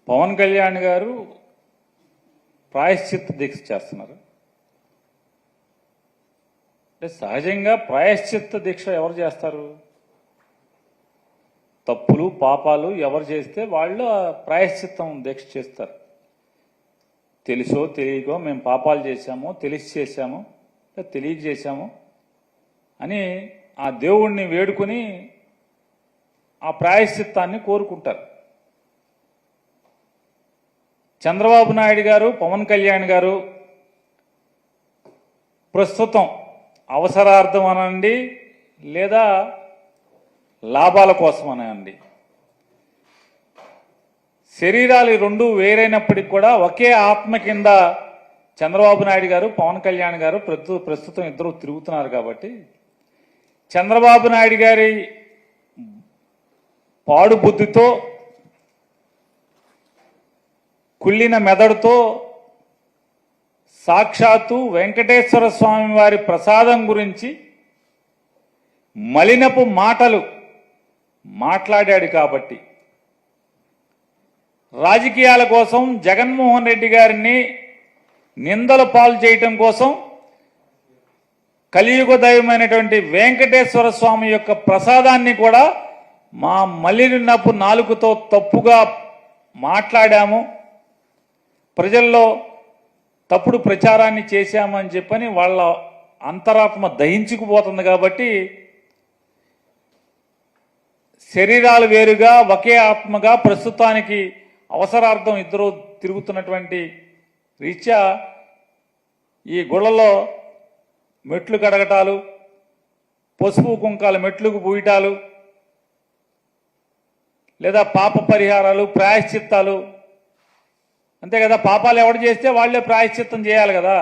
పవన్ కళ్యాణ్ గారు ప్రాయశ్చిత్త దీక్ష చేస్తున్నారు. అంటే సహజంగా ప్రాయశ్చిత్త దీక్ష ఎవరు చేస్తారు? తప్పులు పాపాలు ఎవరు చేస్తే వాళ్ళు ఆ ప్రాయశ్చిత్తం దీక్ష చేస్తారు. తెలుసో తెలియకో మేము పాపాలు చేశామో తెలిసి చేశామో తెలియక చేశామో అని ఆ దేవుణ్ణి వేడుకొని ఆ ప్రాయశ్చిత్తాన్ని కోరుకుంటారు. చంద్రబాబు నాయుడు గారు, పవన్ కళ్యాణ్ గారు ప్రస్తుతం అవసరార్థం అనండి లేదా లాభాల కోసం అనండి, శరీరాలు రెండు వేరైనప్పటికీ కూడా ఒకే ఆత్మ కింద చంద్రబాబు నాయుడు గారు, పవన్ కళ్యాణ్ గారు ప్రస్తుతం ఇద్దరు తిరుగుతున్నారు. కాబట్టి చంద్రబాబు నాయుడు గారి పాడు బుద్ధితో, కుళ్ళిన మెదడుతో సాక్షాత్తు వెంకటేశ్వర స్వామి వారి ప్రసాదం గురించి మలినపు మాటలు మాట్లాడాడు. కాబట్టి రాజకీయాల కోసం జగన్మోహన్ రెడ్డి గారిని నిందల పాలు చేయటం కోసం కలియుగ దైవమైనటువంటి వెంకటేశ్వర స్వామి యొక్క ప్రసాదాన్ని కూడా మా మలినపు నాలుకతో తప్పుగా మాట్లాడాము, ప్రజల్లో తప్పుడు ప్రచారాన్ని చేశామని చెప్పని వాళ్ళ అంతరాత్మ దహించుకుపోతుంది. కాబట్టి శరీరాలు వేరుగా ఒకే ఆత్మగా ప్రస్తుతానికి అవసరార్థం ఇద్దరు తిరుగుతున్నటువంటి రీత్యా ఈ గుళ్ళలో మెట్లు కడగటాలు, పసుపు కుంకాలు మెట్లుకు పూయటాలు, లేదా పాప పరిహారాలు, ప్రాయశ్చిత్తాలు, అంతే కదా. పాపాలు ఎవడు చేస్తే వాళ్లే ప్రాయశ్చిత్తం చేయాలి కదా.